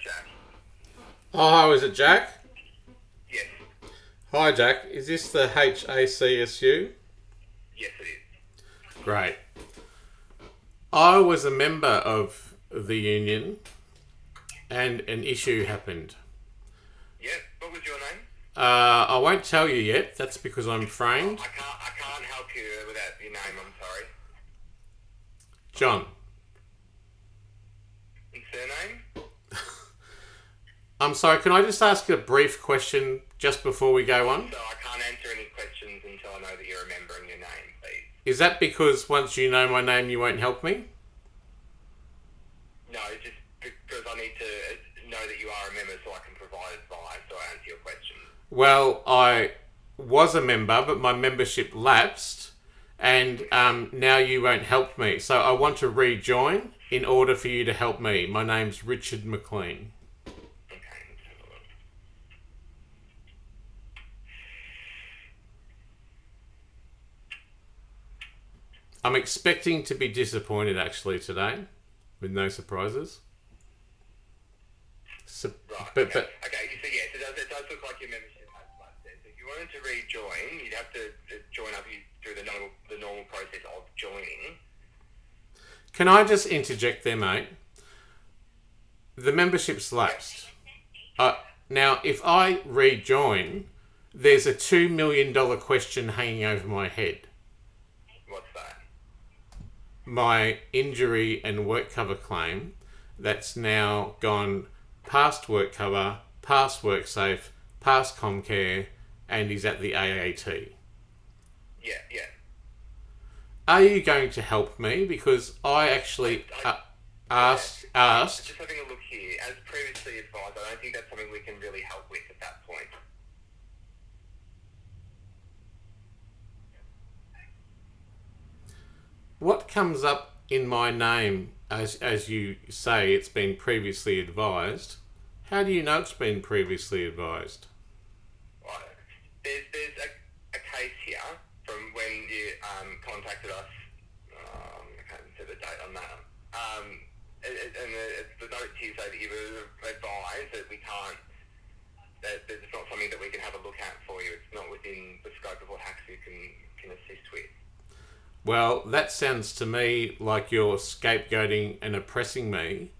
Jack. Oh, hi, is it Jack? Yes. Hi, Jack. Is this the HACSU? Yes, it is. Great. I was a member of the union and an issue happened. Yeah. What was your name? I won't tell you yet. That's because I'm framed. I can't help you without your name. I'm sorry. John. And surname? I'm sorry, can I just ask a brief question just before we go on? So I can't answer any questions until I know that you're remembering your name, please. Is that because once you know my name, you won't help me? No, just because I need to know that you are a member so I can provide advice or answer your questions. Well, I was a member, but my membership lapsed, and now you won't help me. So I want to rejoin in order for you to help me. My name's Richard Mclean. I'm expecting to be disappointed actually today, with no surprises. Okay. Okay, so yes, it does look like your membership has lapsed there. So if you wanted to rejoin, you'd have to join up through the normal process of joining. Can I just interject there, mate? The membership's lapsed. Now, if I rejoin, there's a $2 million question hanging over my head. What's that? My injury and work cover claim that's now gone past work cover, past work safe, past Comcare, and is at the AAT. Yeah. Are you going to help me? Because I actually asked... Just having a look here, as previously advised, I don't think that's something we can really help with at that point. What comes up in my name, as you say, it's been previously advised? How do you know it's been previously advised? Right. There's a case here from when you contacted us. I can't see the date on that. And the notes here say that you were advised that we can't. That it's not something that we can have a look at for you. It's not within the scope of what HACSU can assist with. Well, that sounds to me like you're scapegoating and oppressing me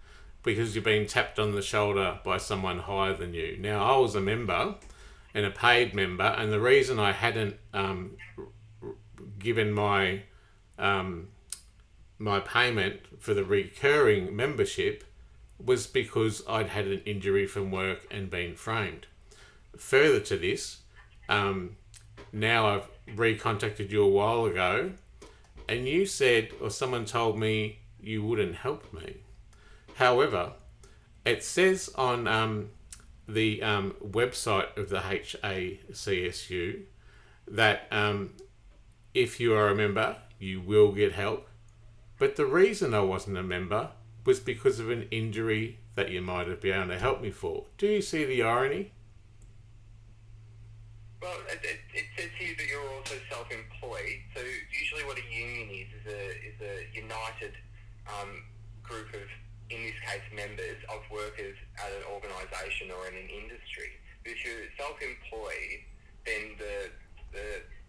because you're being tapped on the shoulder by someone higher than you. Now, I was a member and a paid member, and the reason I hadn't given my my payment for the recurring membership was because I'd had an injury from work and been framed. Further to this, now I've recontacted you a while ago, and you said, or someone told me, you wouldn't help me. However, it says on the website of the HACSU that if you are a member, you will get help. But the reason I wasn't a member was because of an injury that you might have been able to help me for. Do you see the irony? Well, it says here that you're also self-employed. So usually, what a union is a united group of, in this case, members of workers at an organisation or in an industry. But if you're self-employed, then the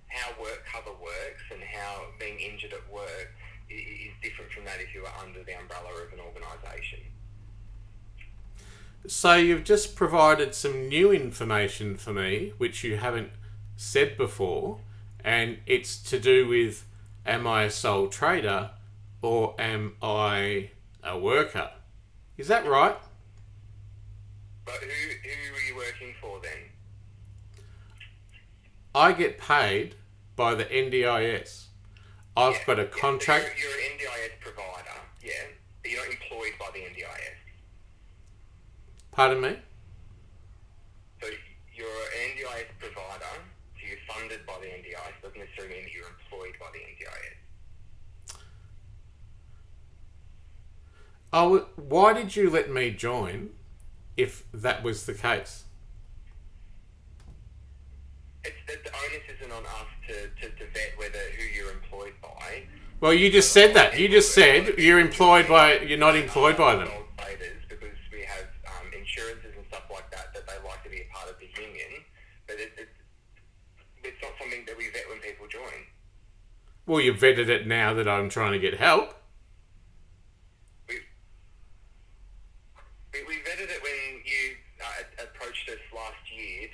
how work cover works and how being injured at work is different from that if you are under the umbrella of an organisation. So you've just provided some new information for me, which you haven't said before, and it's to do with, am I a sole trader or am I a worker? Is that right? But who are you working for then? I get paid by the NDIS. I've got a contract. So you're an NDIS provider, yeah, but you're not employed by the NDIS. Pardon me? So you're an NDIS provider, so you're funded by the NDIS, doesn't necessarily mean that you're employed by the NDIS. Oh, why did you let me join if that was the case? It's that the onus isn't on us to vet who you're employed by. Well, you just said that. You just said you're not employed by them. Because we have insurances and stuff like that they like to be a part of the union, but it's not something that we vet when people join. Well, you've vetted it now that I'm trying to get help. We vetted it when you approached us last year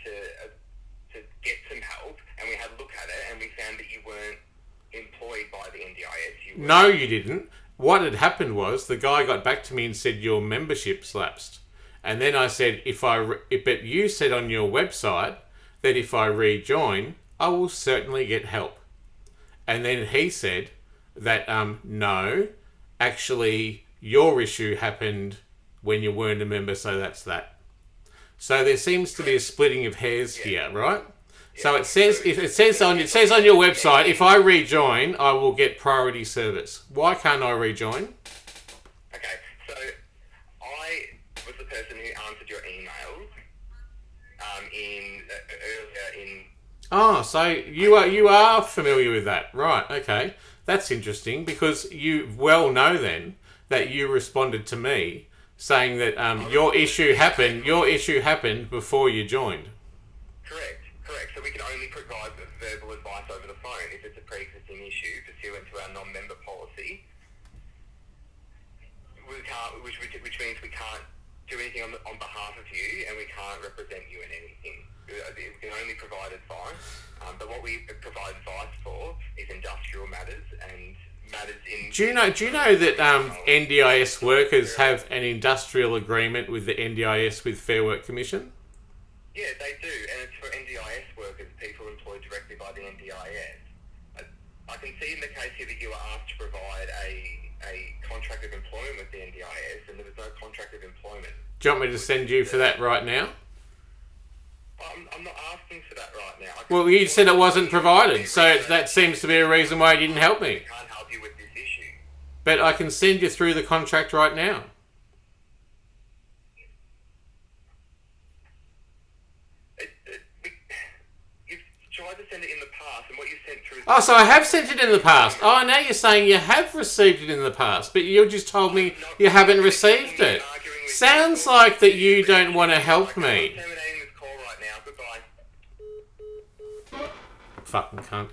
to get some help, and we had a look at it, and we found that you weren't employed by the NDIS. No, you didn't. What had happened was the guy got back to me and said your membership's lapsed, and then I said but you said on your website that if I rejoin, I will certainly get help. And then he said that no, actually your issue happened when you weren't a member, so that's that. So there seems to be a splitting of hairs here, right? Yeah. So it says on your website, if I rejoin, I will get priority service. Why can't I rejoin? Okay, so I was the person who answered your emails earlier in. Oh, so you are familiar with that, right? Okay, that's interesting because you well know then that you responded to me saying that your issue happened before you joined. Correct. So we can only provide verbal advice over the phone if it's a pre-existing issue pursuant to our non-member policy. We can't, which means we can't do anything on behalf of you, and we can't represent you in anything. We can only provide advice, but what we provide advice for is industrial matters and matters in. Do you know that NDIS workers have an industrial agreement with the NDIS with Fair Work Commission? Yeah, they do, and it's for NDIS workers, people employed directly by the NDIS. I can see in the case here that you were asked to provide a contract of employment with the NDIS, and there was no contract of employment. Do you want me to send you for that right now? I'm not asking for that right now. Well, you said it wasn't provided, so that seems to be a reason why you didn't help me. I can't help you with this issue. But I can send you through the contract right now. You've tried to send it in the past, and what you sent through... Oh, so I have sent it in the past. Oh, now you're saying you have received it in the past, but you just told me you haven't received it. Sounds like that you don't want to help me. I'm terminating this call right now. Goodbye. Fucking cunt.